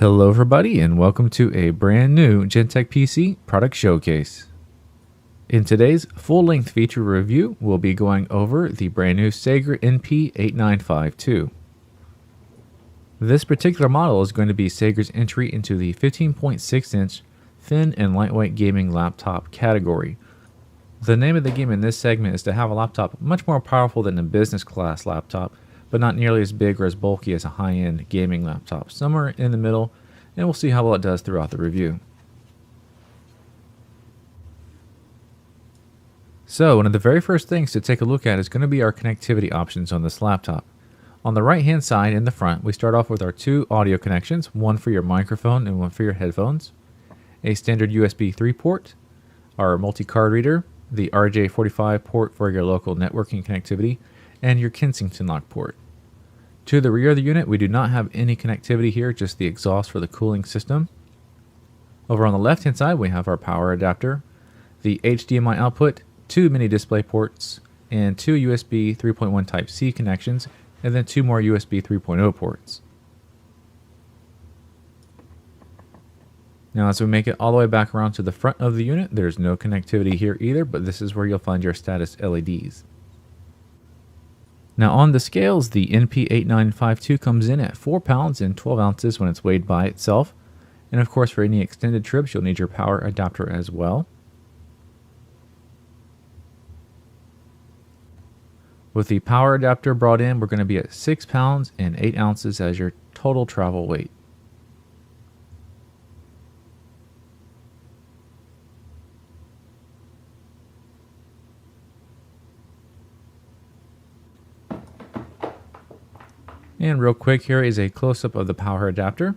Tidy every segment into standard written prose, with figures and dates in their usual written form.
Hello everybody and welcome to a brand new Gentech PC product showcase. In today's full-length feature review, we'll be going over the brand new Sager NP8952. This particular model is going to be Sager's entry into the 15.6-inch thin and lightweight gaming laptop category. The name of the game in this segment is to have a laptop much more powerful than a business class laptop, but not nearly as big or as bulky as a high-end gaming laptop, somewhere in the middle, and we'll see how well it does throughout the review. So, one of the very first things to take a look at is going to be our connectivity options on this laptop. On the right-hand side in the front, we start off with our two audio connections, one for your microphone and one for your headphones, a standard USB 3 port, our multi-card reader, the RJ45 port for your local networking connectivity, and your Kensington lock port. To the rear of the unit, we do not have any connectivity here, just the exhaust for the cooling system. Over on the left-hand side, we have our power adapter, the HDMI output, two mini display ports, and two USB 3.1 Type-C connections, and then two more USB 3.0 ports. Now, as we make it all the way back around to the front of the unit, there's no connectivity here either, but this is where you'll find your status LEDs. Now on the scales, the NP8952 comes in at 4 pounds and 12 ounces when it's weighed by itself. And of course, for any extended trips, you'll need your power adapter as well. With the power adapter brought in, we're going to be at 6 pounds and 8 ounces as your total travel weight. And real quick, here is a close-up of the power adapter.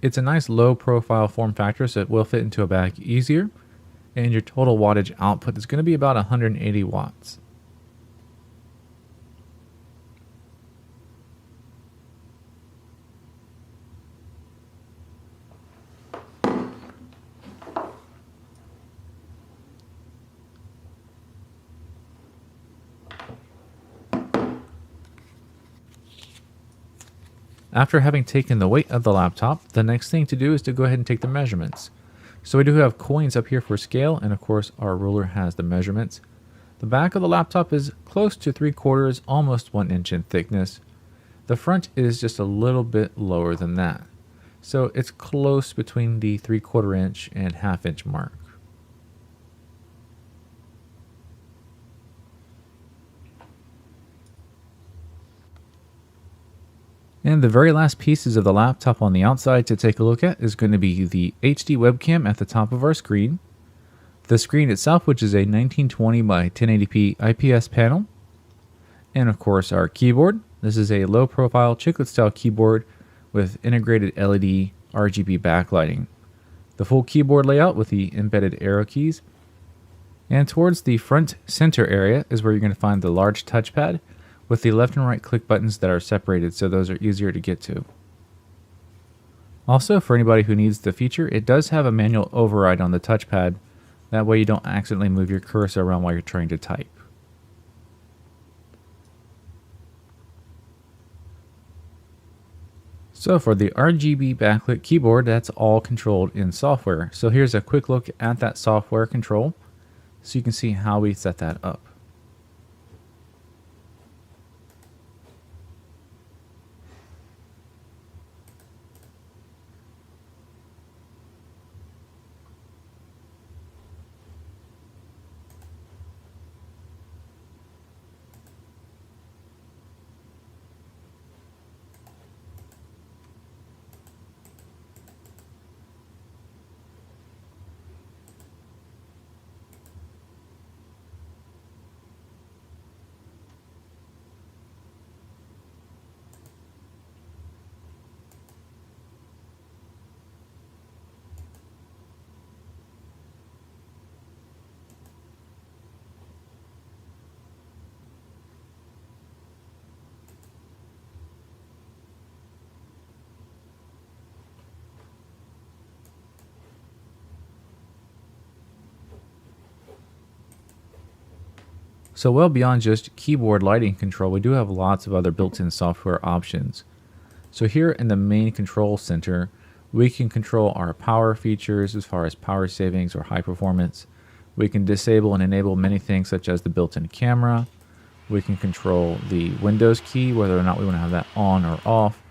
It's a nice low-profile form factor, so it will fit into a bag easier. And your total wattage output is going to be about 180 watts. After having taken the weight of the laptop, the next thing to do is to go ahead and take the measurements. So we do have coins up here for scale, and of course our ruler has the measurements. The back of the laptop is close to 3/4, almost 1 inch in thickness. The front is just a little bit lower than that. So it's close between the 3/4 inch and 1/2 inch mark. And the very last pieces of the laptop on the outside to take a look at is going to be the HD webcam at the top of our screen, the screen itself, which is a 1920 by 1080p IPS panel, and of course our keyboard. This is a low profile chiclet style keyboard with integrated LED RGB backlighting. The full keyboard layout with the embedded arrow keys. And towards the front center area is where you're going to find the large touchpad with the left and right click buttons that are separated, so those are easier to get to. Also, for anybody who needs the feature, it does have a manual override on the touchpad. That way you don't accidentally move your cursor around while you're trying to type. So for the RGB backlit keyboard, that's all controlled in software. So here's a quick look at that software control so you can see how we set that up. So well beyond just keyboard lighting control, we do have lots of other built-in software options. So here in the main control center, We can control our power features as far as power savings or high performance. We can disable and enable many things such as the built-in camera. We can control the Windows key, whether or not we want to have that on or off.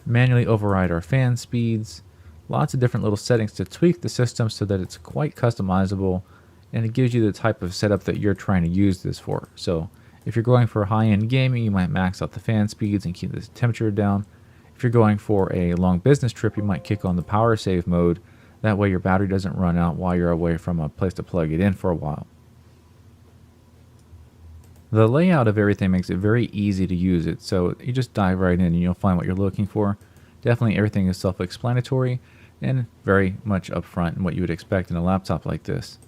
Manually override our fan speeds. Lots of different little settings to tweak the system so that it's quite customizable, and it gives you the type of setup that you're trying to use this for. So if you're going for high-end gaming, you might max out the fan speeds and keep the temperature down. If you're going for a long business trip, you might kick on the power save mode. That way your battery doesn't run out while you're away from a place to plug it in for a while. The layout of everything makes it very easy to use it, so you just dive right in and you'll find what you're looking for. Definitely everything is self-explanatory and very much upfront in what you would expect in a laptop like this.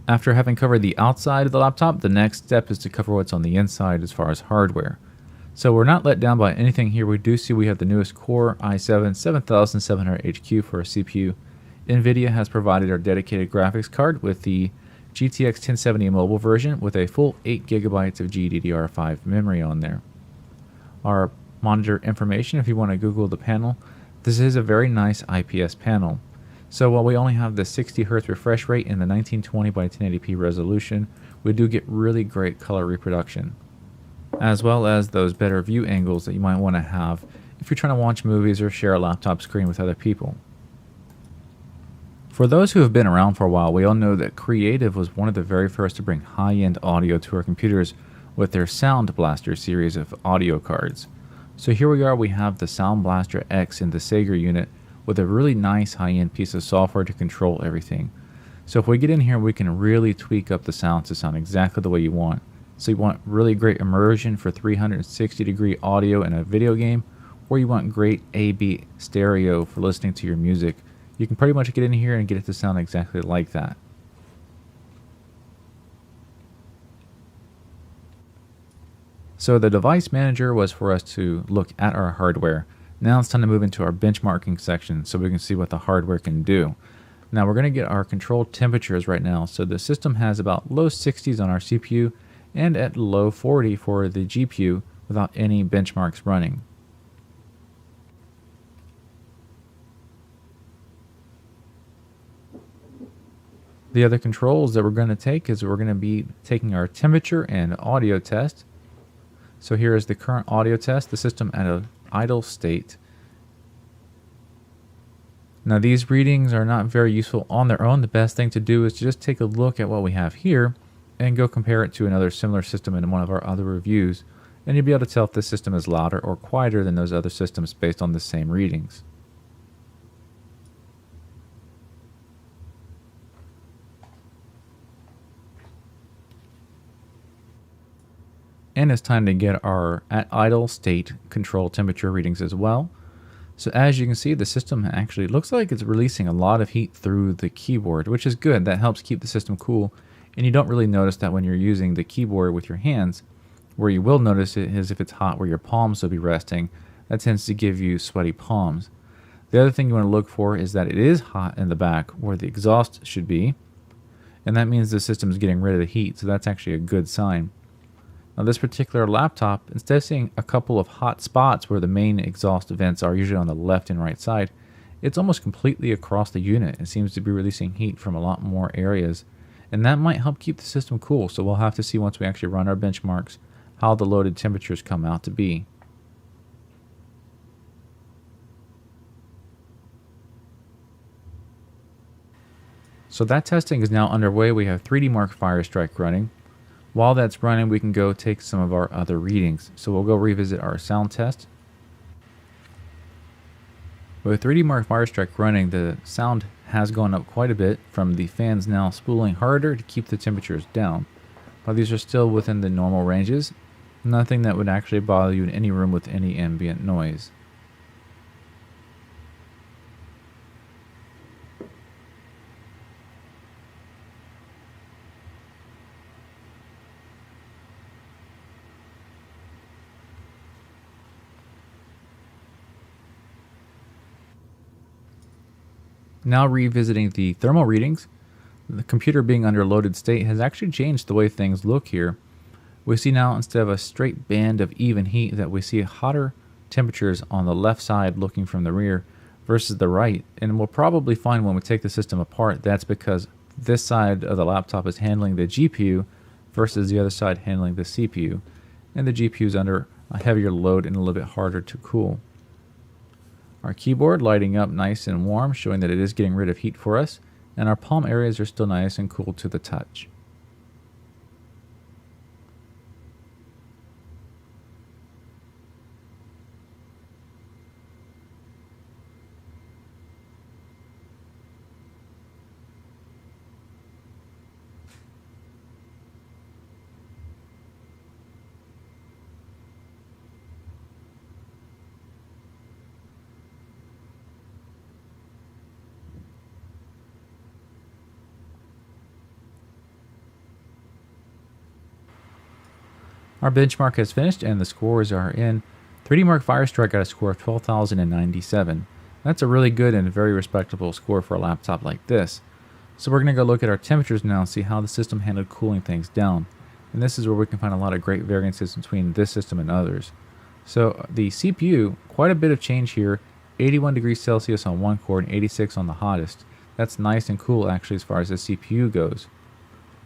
After having covered the outside of the laptop, the next step is to cover what's on the inside as far as hardware. So we're not let down by anything here. We do see we have the newest Core i7-7700HQ for our CPU. NVIDIA has provided our dedicated graphics card with the GTX 1070 mobile version with a full 8 gigabytes of GDDR5 memory on there. Our monitor information, if you want to Google the panel, this is a very nice IPS panel. So while we only have the 60 Hz refresh rate and the 1920 by 1080p resolution, we do get really great color reproduction, as well as those better view angles that you might want to have if you're trying to watch movies or share a laptop screen with other people. For those who have been around for a while, we all know that Creative was one of the very first to bring high-end audio to our computers with their Sound Blaster series of audio cards. So here we are, we have the Sound Blaster X in the Sager unit with a really nice high-end piece of software to control everything. So if we get in here, we can really tweak up the sound to sound exactly the way you want. So you want really great immersion for 360-degree audio in a video game, or you want great A/B stereo for listening to your music. You can pretty much get in here and get it to sound exactly like that. So the device manager was for us to look at our hardware. Now it's time to move into our benchmarking section so we can see what the hardware can do. Now we're going to get our control temperatures right now. So the system has about low 60s on our CPU and at low 40 for the GPU without any benchmarks running. The other controls that we're going to take is we're going to be taking our temperature and audio test. So here is the current audio test, the system at an idle state. Now these readings are not very useful on their own. The best thing to do is to just take a look at what we have here and go compare it to another similar system in one of our other reviews, and you'll be able to tell if this system is louder or quieter than those other systems based on the same readings. And it's time to get our at idle state control temperature readings as well. So as you can see, the system actually looks like it's releasing a lot of heat through the keyboard, which is good. That helps keep the system cool, and you don't really notice that when you're using the keyboard with your hands. Where you will notice it is if it's hot where your palms will be resting. That tends to give you sweaty palms. The other thing you want to look for is that it is hot in the back where the exhaust should be, and that means the system is getting rid of the heat, so that's actually a good sign. Now this particular laptop, instead of seeing a couple of hot spots where the main exhaust vents are usually on the left and right side, it's almost completely across the unit. It seems to be releasing heat from a lot more areas, and that might help keep the system cool. So we'll have to see once we actually run our benchmarks how the loaded temperatures come out to be. So that testing is now underway. We have 3D Mark Firestrike running. While that's running, we can go take some of our other readings. So we'll go revisit our sound test. With 3D Mark Firestrike running, the sound has gone up quite a bit from the fans now spooling harder to keep the temperatures down. While these are still within the normal ranges, nothing that would actually bother you in any room with any ambient noise. Now revisiting the thermal readings, the computer being under loaded state has actually changed the way things look here. We see now instead of a straight band of even heat that we see hotter temperatures on the left side looking from the rear versus the right, and we'll probably find when we take the system apart that's because this side of the laptop is handling the GPU versus the other side handling the CPU, and the GPU is under a heavier load and a little bit harder to cool. Our keyboard lighting up nice and warm, showing that it is getting rid of heat for us, and our palm areas are still nice and cool to the touch. Our benchmark has finished and the scores are in. 3D Mark Firestrike got a score of 12,097. That's a really good and very respectable score for a laptop like this. So we're going to go look at our temperatures now and see how the system handled cooling things down. And this is where we can find a lot of great variances between this system and others. So the CPU, quite a bit of change here. 81 degrees Celsius on one core and 86 on the hottest. That's nice and cool actually as far as the CPU goes.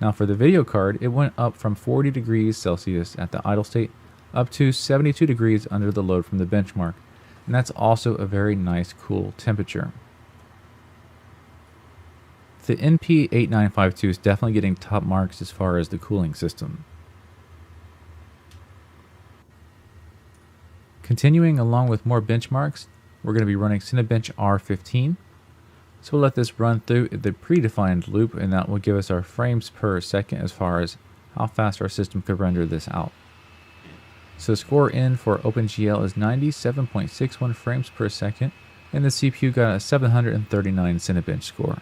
Now for the video card, it went up from 40 degrees Celsius at the idle state up to 72 degrees under the load from the benchmark. And that's also a very nice cool temperature. The NP8952 is definitely getting top marks as far as the cooling system. Continuing along with more benchmarks, we're going to be running Cinebench R15. So we'll let this run through the predefined loop, and that will give us our frames per second as far as how fast our system could render this out. So score in for OpenGL is 97.61 frames per second, and the CPU got a 739 Cinebench score.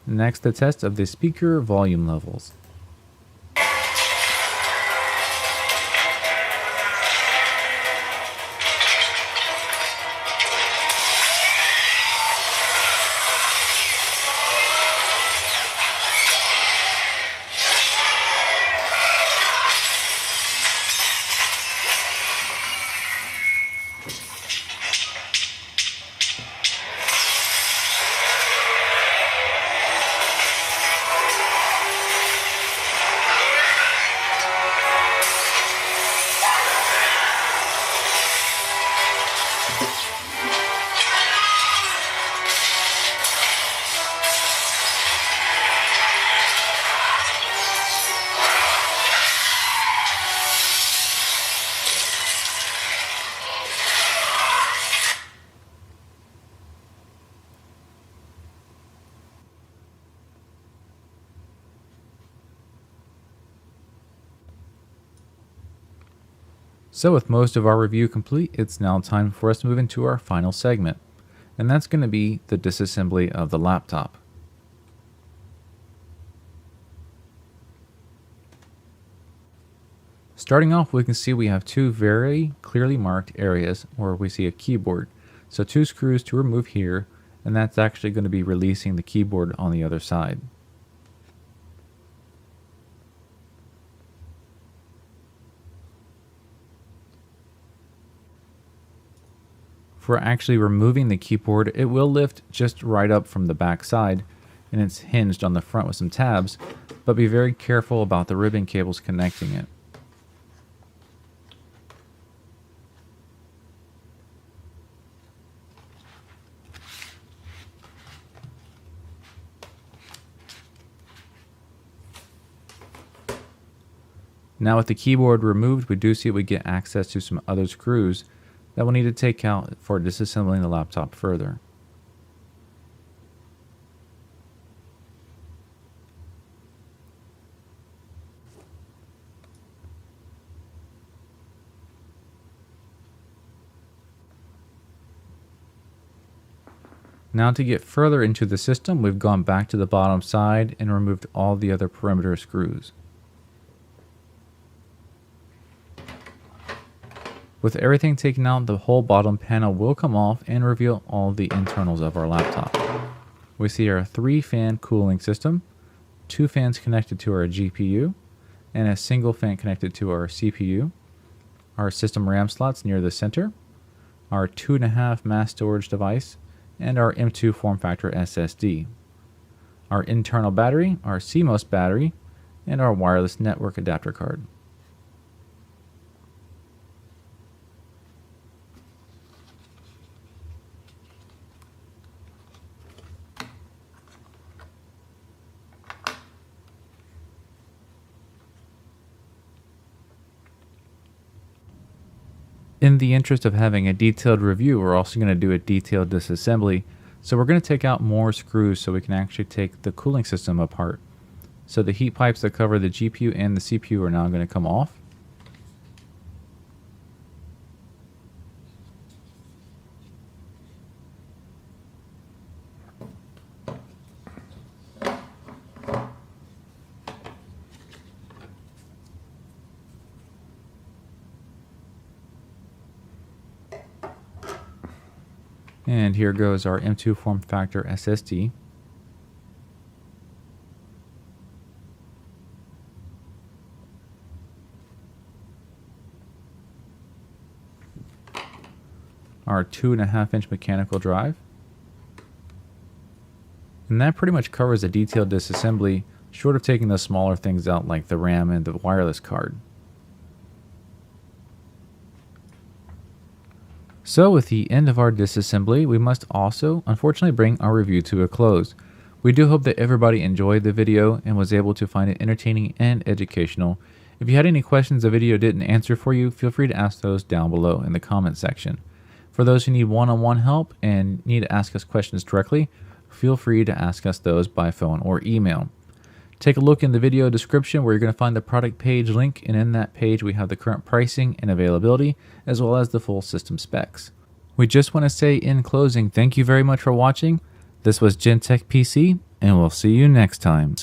Next, the test of the speaker volume levels. So with most of our review complete, it's now time for us to move into our final segment, and that's going to be the disassembly of the laptop. Starting off, we can see we have two very clearly marked areas where we see a keyboard. So two screws to remove here, and that's actually going to be releasing the keyboard on the other side. For actually removing the keyboard, it will lift just right up from the back side, and it's hinged on the front with some tabs, but be very careful about the ribbon cables connecting it. Now with the keyboard removed, we do see we get access to some other screws that we'll need to take out for disassembling the laptop further. Now to get further into the system, we've gone back to the bottom side and removed all the other perimeter screws. With everything taken out, the whole bottom panel will come off and reveal all the internals of our laptop. We see our 3-fan cooling system, 2 fans connected to our GPU, and a single fan connected to our CPU, our system RAM slots near the center, our 2.5 mass storage device, and our M2 form factor SSD, our internal battery, our CMOS battery, and our wireless network adapter card. In the interest of having a detailed review, we're also going to do a detailed disassembly. So we're going to take out more screws so we can actually take the cooling system apart. So the heat pipes that cover the GPU and the CPU are now going to come off. And here goes our M2 form factor SSD. Our 2.5-inch mechanical drive. And that pretty much covers a detailed disassembly, short of taking the smaller things out like the RAM and the wireless card. So with the end of our disassembly, we must also unfortunately bring our review to a close. We do hope that everybody enjoyed the video and was able to find it entertaining and educational. If you had any questions the video didn't answer for you, feel free to ask those down below in the comment section. For those who need one-on-one help and need to ask us questions directly, feel free to ask us those by phone or email. Take a look in the video description where you're going to find the product page link, and in that page we have the current pricing and availability as well as the full system specs. We just want to say in closing, thank you very much for watching. This was GenTech PC, and we'll see you next time.